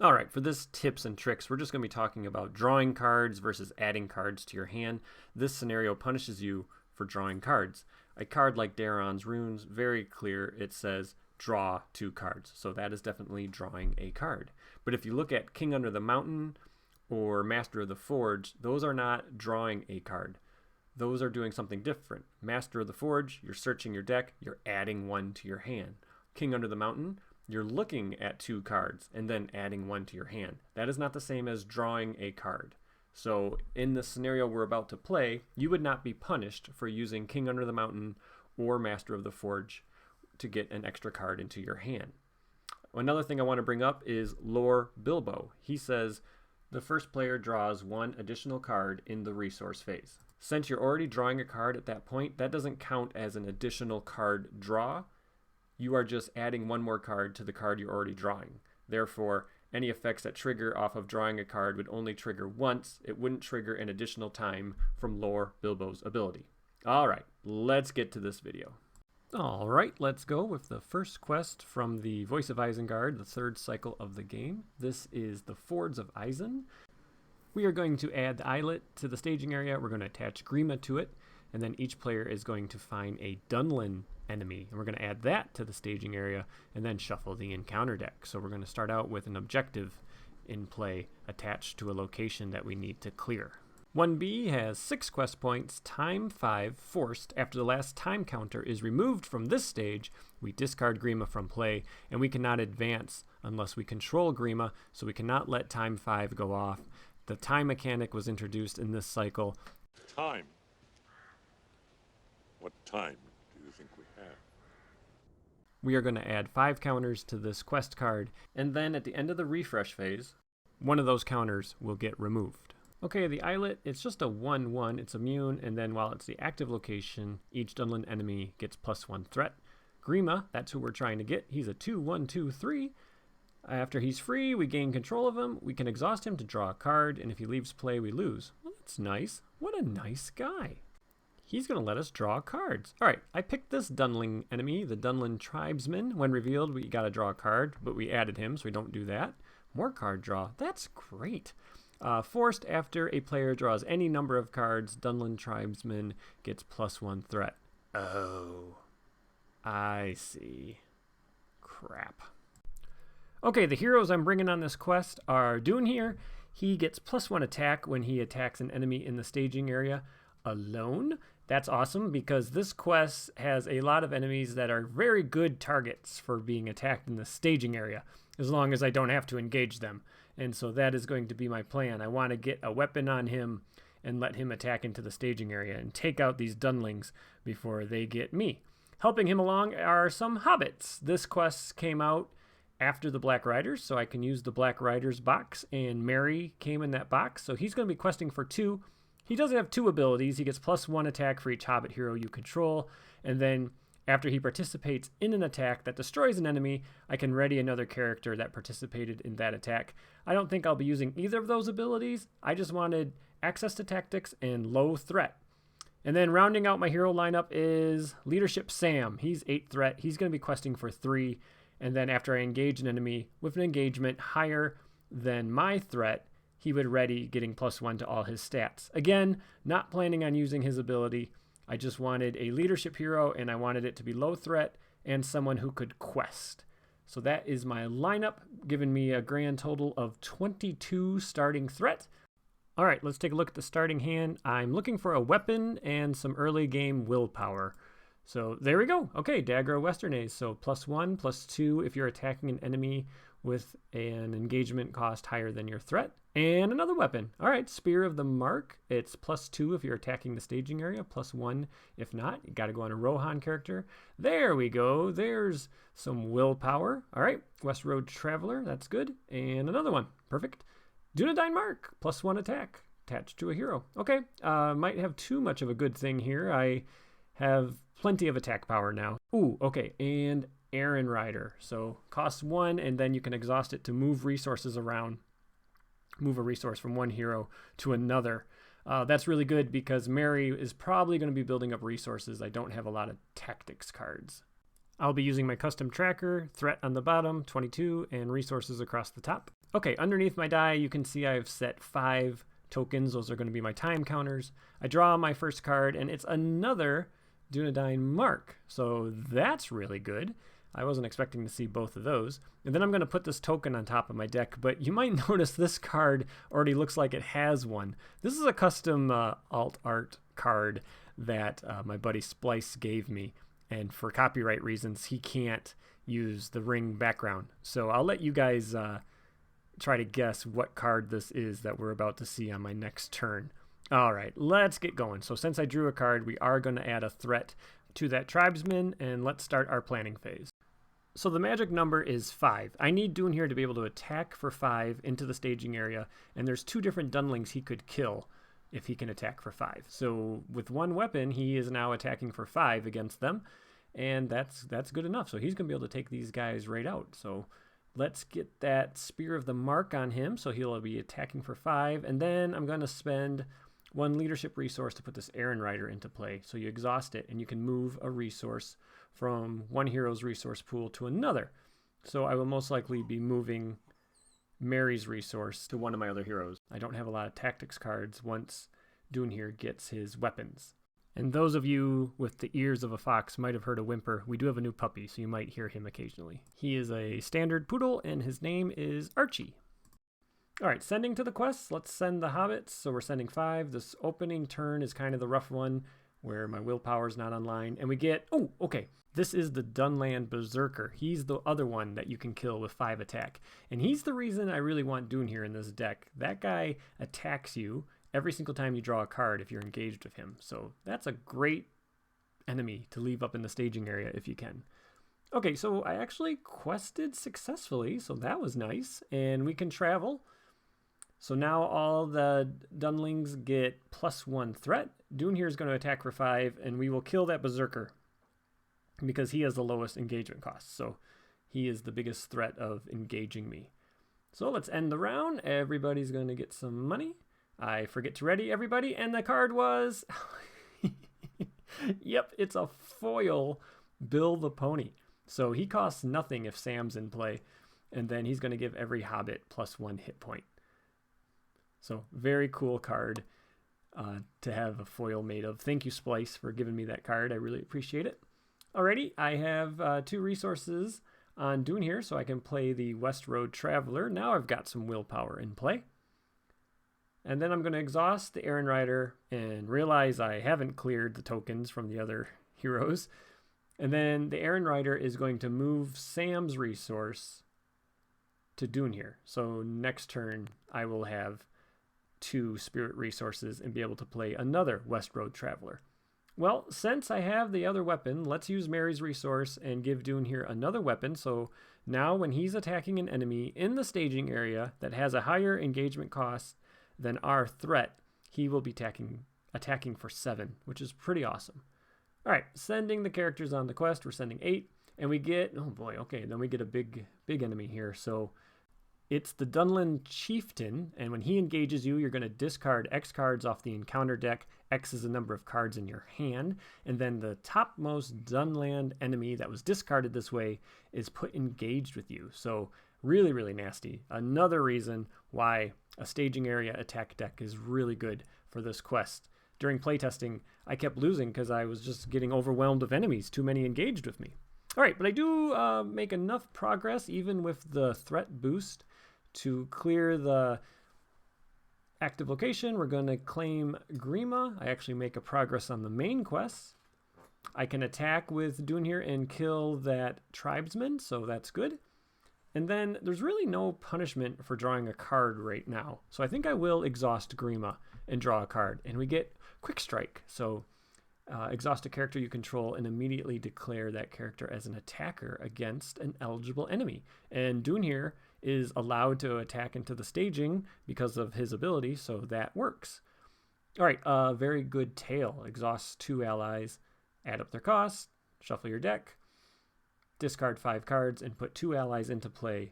All right, for this tips and tricks, we're just going to be talking about drawing cards versus adding cards to your hand. This scenario punishes you for drawing cards. A card like Daron's Runes, very clear, it says draw 2 cards. So that is definitely drawing a card. But if you look at King Under the Mountain or Master of the Forge, those are not drawing a card. Those are doing something different. Master of the Forge, you're searching your deck, you're adding 1 to your hand. King Under the Mountain, you're looking at 2 cards and then adding 1 to your hand. That is not the same as drawing a card. So in the scenario we're about to play, you would not be punished for using King Under the Mountain or Master of the Forge to get an extra card into your hand. Another thing I want to bring up is Lore Bilbo. He says the first player draws 1 additional card in the resource phase. Since you're already drawing a card at that point, that doesn't count as an additional card draw. You are just adding 1 more card to the card you're already drawing. Therefore, any effects that trigger off of drawing a card would only trigger once. It wouldn't trigger an additional time from Lore Bilbo's ability. All right, let's get to this video. All right, let's go with the first quest from the Voice of Isengard, the 3rd cycle of the game. This is the Fords of Isen. We are going to add the islet to the staging area. We're going to attach Grima to it, and then each player is going to find a Dunland enemy, and we're going to add that to the staging area and then shuffle the encounter deck. So we're going to start out with an objective in play attached to a location that we need to clear. 1B has 6 quest points, time 5, forced. After the last time counter is removed from this stage, we discard Grima from play, and we cannot advance unless we control Grima, so we cannot let time 5 go off. The time mechanic was introduced in this cycle. Time? What time do you think we have? We are going to add 5 counters to this quest card, and then at the end of the refresh phase, one of those counters will get removed. Okay, the islet, it's just a 1/1, it's immune, and then while it's the active location, each Dunland enemy gets +1 threat. Grima, that's who we're trying to get, he's a 2/1/2/3. After he's free, we gain control of him, we can exhaust him to draw a card, and if he leaves play, we lose. Well, that's nice. What a nice guy. He's going to let us draw cards. All right, I picked this Dunling enemy, the Dunland Tribesman. When revealed, we got to draw a card, but we added him, so we don't do that. More card draw. That's great. Forced, after a player draws any number of cards, Dunland Tribesman gets +1 threat. Oh, I see. Crap. Okay, the heroes I'm bringing on this quest are Dunhir. He gets +1 attack when he attacks an enemy in the staging area alone. That's awesome because this quest has a lot of enemies that are very good targets for being attacked in the staging area, as long as I don't have to engage them. And so that is going to be my plan. I want to get a weapon on him and let him attack into the staging area and take out these Dunlings before they get me. Helping him along are some hobbits. This quest came out after the Black Riders, so I can use the Black Riders box, and Merry came in that box, so he's going to be questing for 2. He doesn't have 2 abilities. He gets +1 attack for each hobbit hero you control, and then after he participates in an attack that destroys an enemy, I can ready another character that participated in that attack. I don't think I'll be using either of those abilities. I just wanted access to tactics and low threat. And then rounding out my hero lineup is Leadership Sam. He's 8 threat. He's going to be questing for 3. And then after I engage an enemy with an engagement higher than my threat, he would ready, getting +1 to all his stats. Again, not planning on using his ability. I just wanted a leadership hero, and I wanted it to be low threat and someone who could quest. So that is my lineup, giving me a grand total of 22 starting threat. All right, let's take a look at the starting hand. I'm looking for a weapon and some early game willpower. So there we go. Okay, Dagger of Westernaise. So +1, +2 if you're attacking an enemy with an engagement cost higher than your threat. And another weapon. All right, Spear of the Mark. It's +2 if you're attacking the staging area, +1 if not. You got to go on a Rohan character. There we go. There's some willpower. All right, West Road Traveler. That's good. And another one. Perfect. Dunedain Mark. +1 attack attached to a hero. Okay, might have too much of a good thing here. I have plenty of attack power now. Ooh, okay, and Aaron Rider. So costs 1, and then you can exhaust it to move resources around. Move a resource from one hero to another. That's really good because Merry is probably going to be building up resources. I don't have a lot of tactics cards. I'll be using my custom tracker, threat on the bottom, 22, and resources across the top. Okay, underneath my die, you can see I've set 5 tokens. Those are going to be my time counters. I draw my first card, and it's another Dunedain Mark. So that's really good. I wasn't expecting to see both of those. And then I'm going to put this token on top of my deck, but you might notice this card already looks like it has one. This is a custom alt art card that my buddy Splice gave me. And for copyright reasons, he can't use the ring background. So I'll let you guys try to guess what card this is that we're about to see on my next turn. All right, let's get going. So since I drew a card, we are going to add a threat to that tribesman, and let's start our planning phase. So the magic number is 5. I need Dune here to be able to attack for 5 into the staging area, and there's 2 different Dunlings he could kill if he can attack for 5. So with 1 weapon, he is now attacking for 5 against them, and that's good enough. So he's going to be able to take these guys right out. So let's get that Spear of the Mark on him, so he'll be attacking for 5, and then I'm going to spend 1 leadership resource to put this Errand Rider into play. So you exhaust it, and you can move a resource from one hero's resource pool to another. So I will most likely be moving Mary's resource to one of my other heroes. I don't have a lot of tactics cards once Dune here gets his weapons. And those of you with the ears of a fox might have heard a whimper. We do have a new puppy, so you might hear him occasionally. He is a standard poodle, and his name is Archie. All right, sending to the quests. Let's send the hobbits. So we're sending 5. This opening turn is kind of the rough one where my willpower is not online. And we get, oh, okay. This is the Dunland Berserker. He's the other one that you can kill with 5 attack. And he's the reason I really want Dune here in this deck. That guy attacks you every single time you draw a card if you're engaged with him. So that's a great enemy to leave up in the staging area if you can. Okay, so I actually quested successfully, so that was nice. And we can travel. So now all the Dunlings get +1 threat. Dune here is going to attack for 5, and we will kill that Berserker because he has the lowest engagement cost. So he is the biggest threat of engaging me. So let's end the round. Everybody's going to get some money. I forget to ready everybody, and the card was... Yep, it's a foil Bill the Pony. So he costs nothing if Sam's in play, and then he's going to give every hobbit +1 hit point. So very cool card to have a foil made of. Thank you, Splice, for giving me that card. I really appreciate it. Alrighty, I have 2 resources on Dune here, so I can play the West Road Traveler. Now I've got some willpower in play. And then I'm going to exhaust the Errand Rider and realize I haven't cleared the tokens from the other heroes. And then the Errand Rider is going to move Sam's resource to Dune here. So next turn, I will have 2 spirit resources and be able to play another West Road Traveler. Well, since I have the other weapon, let's use Mary's resource and give Dune here another weapon. So now when he's attacking an enemy in the staging area that has a higher engagement cost than our threat, he will be attacking for 7, which is pretty awesome. All right, sending the characters on the quest. We're sending 8, and we get, oh boy, okay, then we get a big enemy here. So it's the Dunland Chieftain, and when he engages you, you're going to discard X cards off the encounter deck. X is the number of cards in your hand, and then the topmost Dunland enemy that was discarded this way is put engaged with you. So really, really nasty. Another reason why a staging area attack deck is really good for this quest. During playtesting, I kept losing because I was just getting overwhelmed with enemies, too many engaged with me. All right, but I do make enough progress, even with the threat boost, to clear the active location. We're going to claim Grima. I actually make a progress on the main quest. I can attack with Dune here and kill that tribesman, so that's good. And then there's really no punishment for drawing a card right now. So I think I will exhaust Grima and draw a card. And we get Quick Strike. So exhaust a character you control and immediately declare that character as an attacker against an eligible enemy. And Dune here is allowed to attack into the staging because of his ability, so that works. All right, very good tail. Exhaust 2 allies, add up their cost, shuffle your deck, discard 5 cards, and put 2 allies into play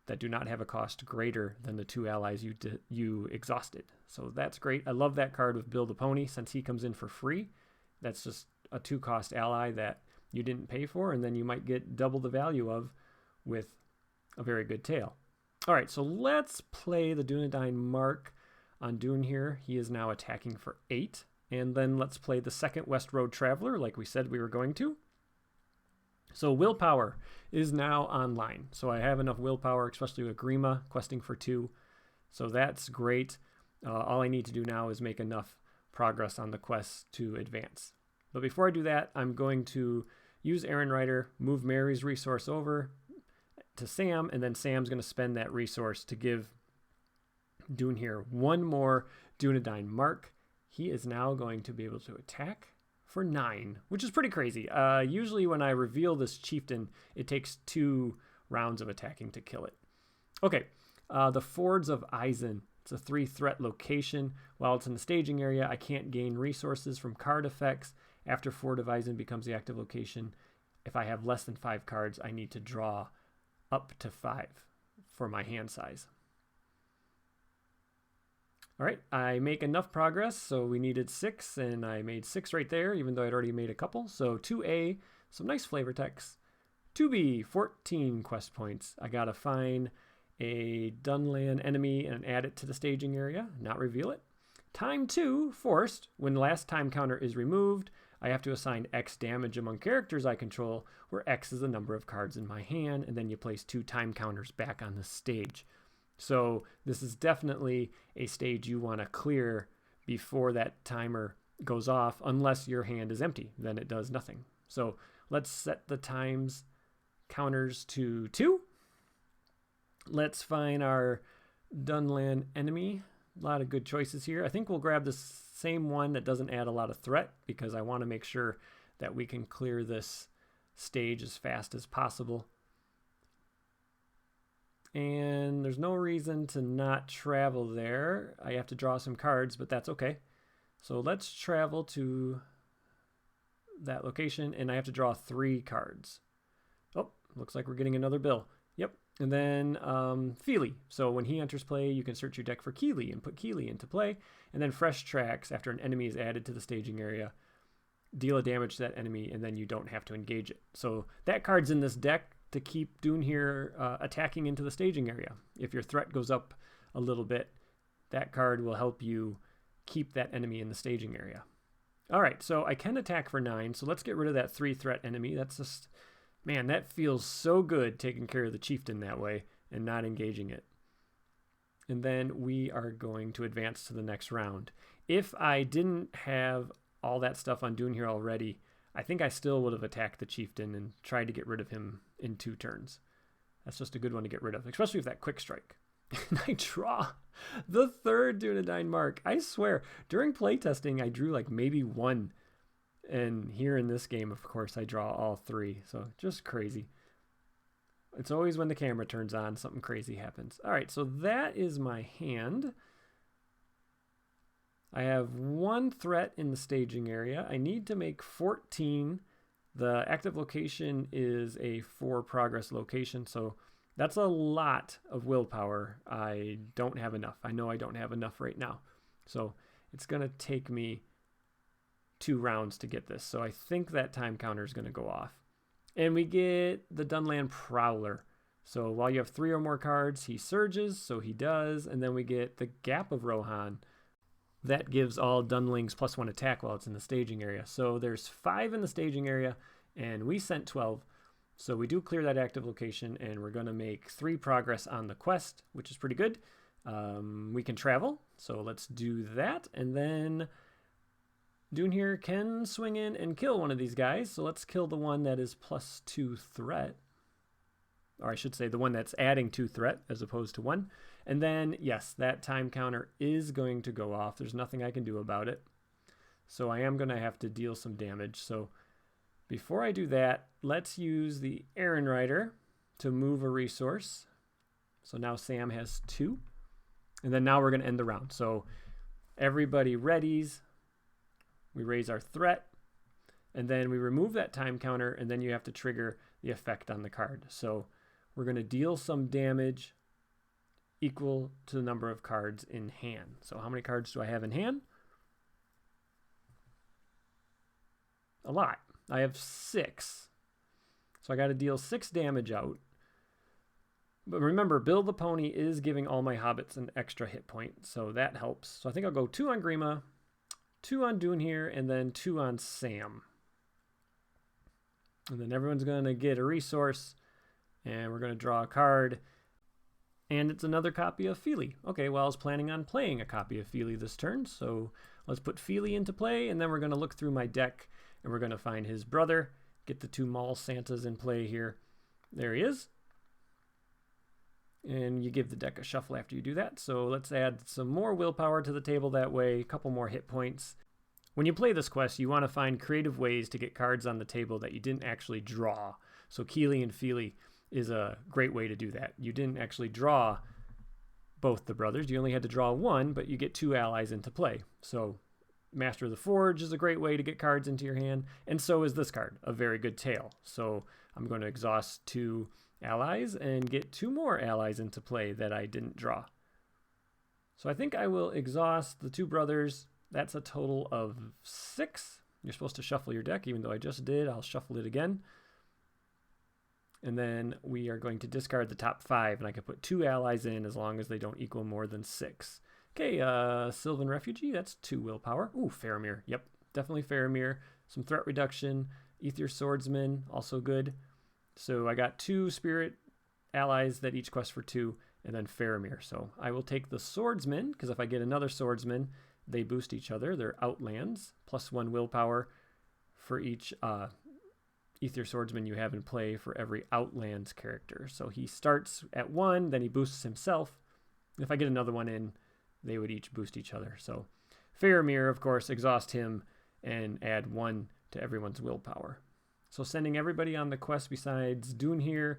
that do not have a cost greater than the 2 allies you exhausted. So that's great. I love that card with Bill the Pony since he comes in for free. That's just a 2-cost ally that you didn't pay for, and then you might get double the value of with a very good tail. All right, so let's play the Dunlandine Mark on Dune here. He is now attacking for 8. And then let's play the second West Road Traveler like we said we were going to. So willpower is now online. So I have enough willpower, especially with Grima questing for 2. So that's great. All I need to do now is make enough progress on the quest to advance. But before I do that, I'm going to use Aaron Ryder, move Mary's resource over to Sam, and then Sam's going to spend that resource to give Dune here one more Dunlandine Mark. He is now going to be able to attack for 9, which is pretty crazy. Usually when I reveal this chieftain, it takes 2 rounds of attacking to kill it. Okay, the Fords of Isen. It's a 3-threat location. While it's in the staging area, I can't gain resources from card effects. After Ford of Isen becomes the active location, if I have less than 5 cards, I need to draw up to 5 for my hand size. All right, I make enough progress, so we needed 6, and I made 6 right there, even though I'd already made a couple. So 2A, some nice flavor text. 2B, 14 quest points. I gotta find a Dunland enemy and add it to the staging area, not reveal it. Time 2, forced. When the last time counter is removed, I have to assign X damage among characters I control, where X is the number of cards in my hand, and then you place 2 time counters back on the stage. So this is definitely a stage you want to clear before that timer goes off, unless your hand is empty. Then it does nothing. So let's set the times counters to 2. Let's find our Dunland enemy. A lot of good choices here. I think we'll grab the same one that doesn't add a lot of threat, because I want to make sure that we can clear this stage as fast as possible. And there's no reason to not travel there. I have to draw some cards, but that's okay. So let's travel to that location, and I have to draw 3 cards. Oh, looks like we're getting another bill. Yep. And then Feely. So when he enters play, you can search your deck for Keely and put Keely into play. And then Fresh Tracks, after an enemy is added to the staging area, deal a damage to that enemy, and then you don't have to engage it. So that card's in this deck to keep Dune here attacking into the staging area. If your threat goes up a little bit, that card will help you keep that enemy in the staging area. All right, so I can attack for 9, so let's get rid of that 3-threat enemy. That's just, man, that feels so good taking care of the chieftain that way and not engaging it. And then we are going to advance to the next round. If I didn't have all that stuff on Dune here already, I think I still would have attacked the chieftain and tried to get rid of him in 2 turns. That's just a good one to get rid of, especially with that quick strike. And I draw the 3rd Dunlandine Mark. I swear, during playtesting, I drew like maybe 1. And here in this game, of course, I draw all 3. So just crazy. It's always when the camera turns on, something crazy happens. All right, so that is my hand. I have 1 threat in the staging area. I need to make 14. The active location is a 4 progress location, so that's a lot of willpower. I don't have enough. I know I don't have enough right now. So it's going to take me 2 rounds to get this. So I think that time counter is going to go off. And we get the Dunland Prowler. So while you have 3 or more cards, he surges, so he does. And then we get the Gap of Rohan. That gives all Dunlings +1 attack while it's in the staging area. So there's 5 in the staging area, and we sent 12. So we do clear that active location, and we're going to make 3 progress on the quest, which is pretty good. We can travel, so let's do that. And then Dune here can swing in and kill one of these guys. So let's kill the one that is +2 threat. Or I should say the one that's adding 2 threat as opposed to 1. And then, yes, that time counter is going to go off. There's nothing I can do about it. So I am going to have to deal some damage. So before I do that, let's use the Aaron Rider to move a resource. So now Sam has 2. And then now we're going to end the round. So everybody readies. We raise our threat. And then we remove that time counter. And then you have to trigger the effect on the card. So we're going to deal some damage equal to the number of cards in hand. So how many cards do I have in hand? A lot. I have 6. So I got to deal 6 damage out. But remember, Bill the Pony is giving all my hobbits an extra hit point, so that helps. So I think I'll go 2 on Grima, 2 on Dunhere, and then 2 on Sam. And then everyone's going to get a resource, and we're going to draw a card. And it's another copy of Feely. Okay, well, I was planning on playing a copy of Feely this turn, so let's put Feely into play, and then we're going to look through my deck, and we're going to find his brother, get the 2 Mall Santas in play here. There he is. And you give the deck a shuffle after you do that. So let's add some more willpower to the table that way, a couple more hit points. When you play this quest, you want to find creative ways to get cards on the table that you didn't actually draw. So Keely and Feely is a great way to do that. You didn't actually draw both the brothers. You only had to draw 1, but you get 2 allies into play. So Master of the Forge is a great way to get cards into your hand, and so is this card, a very good tail. So I'm going to exhaust 2 allies and get 2 more allies into play that I didn't draw. So I think I will exhaust the 2 brothers. That's a total of 6. You're supposed to shuffle your deck, even though I just did. I'll shuffle it again. And then we are going to discard the top 5, and I can put 2 allies in as long as they don't equal more than 6. Okay, Sylvan Refugee, that's 2 willpower. Ooh, Faramir. Yep, definitely Faramir. Some threat reduction. Ether Swordsman, also good. So I got 2 spirit allies that each quest for 2, and then Faramir. So I will take the Swordsman, because if I get another Swordsman, they boost each other. They're Outlands, plus 1 willpower for each Ether Swordsman you have in play for every Outlands character. So he starts at 1, then he boosts himself. If I get another one in, they would each boost each other. So Faramir, of course, exhaust him and add 1 to everyone's willpower. So sending everybody on the quest besides Dunhere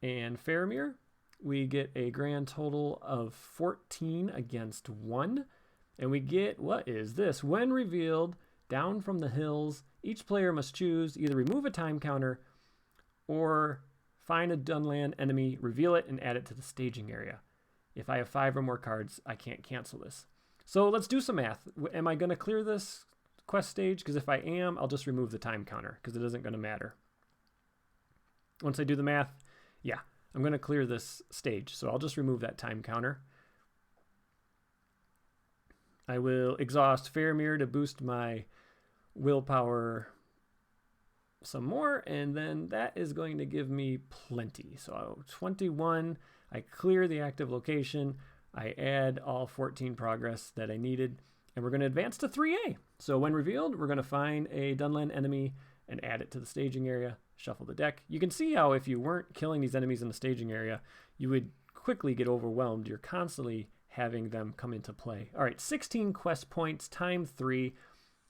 and Faramir, we get a grand total of 14 against 1. And we get, what is this? When revealed, down from the hills, each player must choose either remove a time counter or find a Dunland enemy, reveal it, and add it to the staging area. If I have 5 or more cards, I can't cancel this. So let's do some math. Am I going to clear this quest stage? Because if I am, I'll just remove the time counter because it isn't going to matter. Once I do the math, yeah, I'm going to clear this stage. So I'll just remove that time counter. I will exhaust Faramir to boost my willpower some more, and then that is going to give me plenty. So 21, I clear the active location, I add all 14 progress that I needed, and we're going to advance to 3A. So when revealed, we're going to find a Dunland enemy and add it to the staging area, shuffle the deck. You can see how if you weren't killing these enemies in the staging area, you would quickly get overwhelmed. You're constantly having them come into play. All right, 16 quest points, time 3.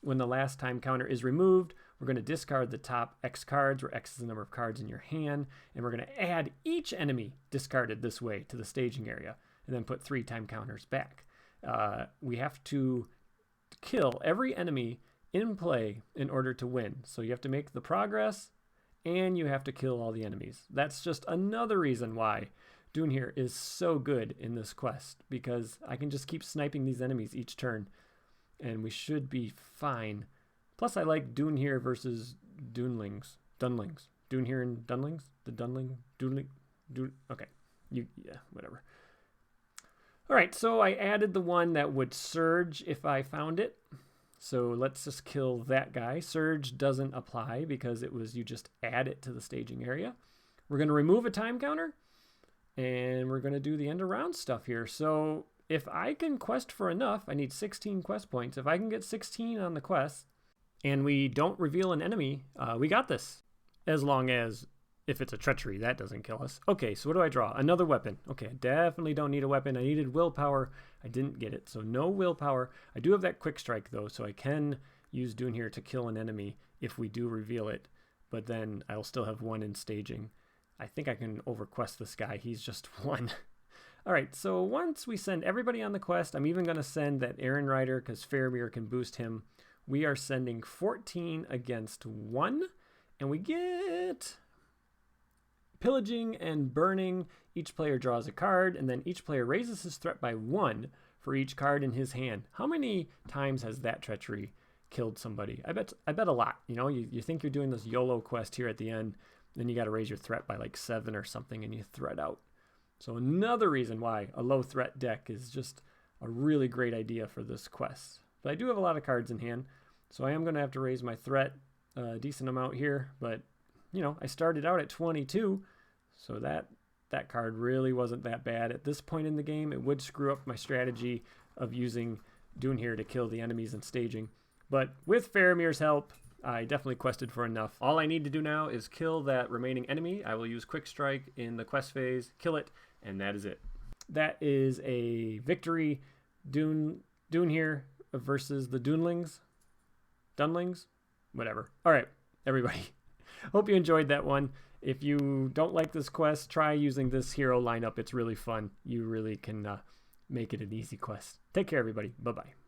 When the last time counter is removed, we're going to discard the top X cards, where X is the number of cards in your hand, and we're going to add each enemy discarded this way to the staging area, and then put 3 time counters back. We have to kill every enemy in play in order to win. So you have to make the progress, and you have to kill all the enemies. That's just another reason why Dunhere is so good in this quest, because I can just keep sniping these enemies each turn, and we should be fine. Plus, I like Dunhere versus Dunlandings. Dunhere and Dunlings? The Dunling? Okay. Yeah, whatever. All right, so I added the one that would surge if I found it. So let's just kill that guy. Surge doesn't apply because it was you just add it to the staging area. We're going to remove a time counter, and we're going to do the end of round stuff here. So if I can quest for enough, I need 16 quest points. If I can get 16 on the quest and we don't reveal an enemy, we got this. As long as if it's a treachery, that doesn't kill us. Okay, so what do I draw? Another weapon. Okay, I definitely don't need a weapon. I needed willpower. I didn't get it, so no willpower. I do have that quick strike, though, so I can use Dunhere to kill an enemy if we do reveal it, but then I'll still have 1 in staging. I think I can overquest this guy. He's just 1. All right, so once we send everybody on the quest, I'm even going to send that Aaron Rider because Faramir can boost him. We are sending 14 against 1, and we get pillaging and burning. Each player draws a card, and then each player raises his threat by 1 for each card in his hand. How many times has that treachery killed somebody. I bet a lot. You know, you think you're doing this YOLO quest here at the end, then you got to raise your threat by like 7 or something, and you threat out. So another reason why a low threat deck is just a really great idea for this quest. But I do have a lot of cards in hand, so I am going to have to raise my threat a decent amount here. But, you know, I started out at 22, so that card really wasn't that bad. At this point in the game, it would screw up my strategy of using Dunhere to kill the enemies and staging. But with Faramir's help, I definitely quested for enough. All I need to do now is kill that remaining enemy. I will use Quick Strike in the quest phase, kill it, and that is it. That is a victory. Dunhere versus the Dunlandings. Whatever. All right, everybody. Hope you enjoyed that one. If you don't like this quest, try using this hero lineup. It's really fun. You really can make it an easy quest. Take care, everybody. Bye-bye.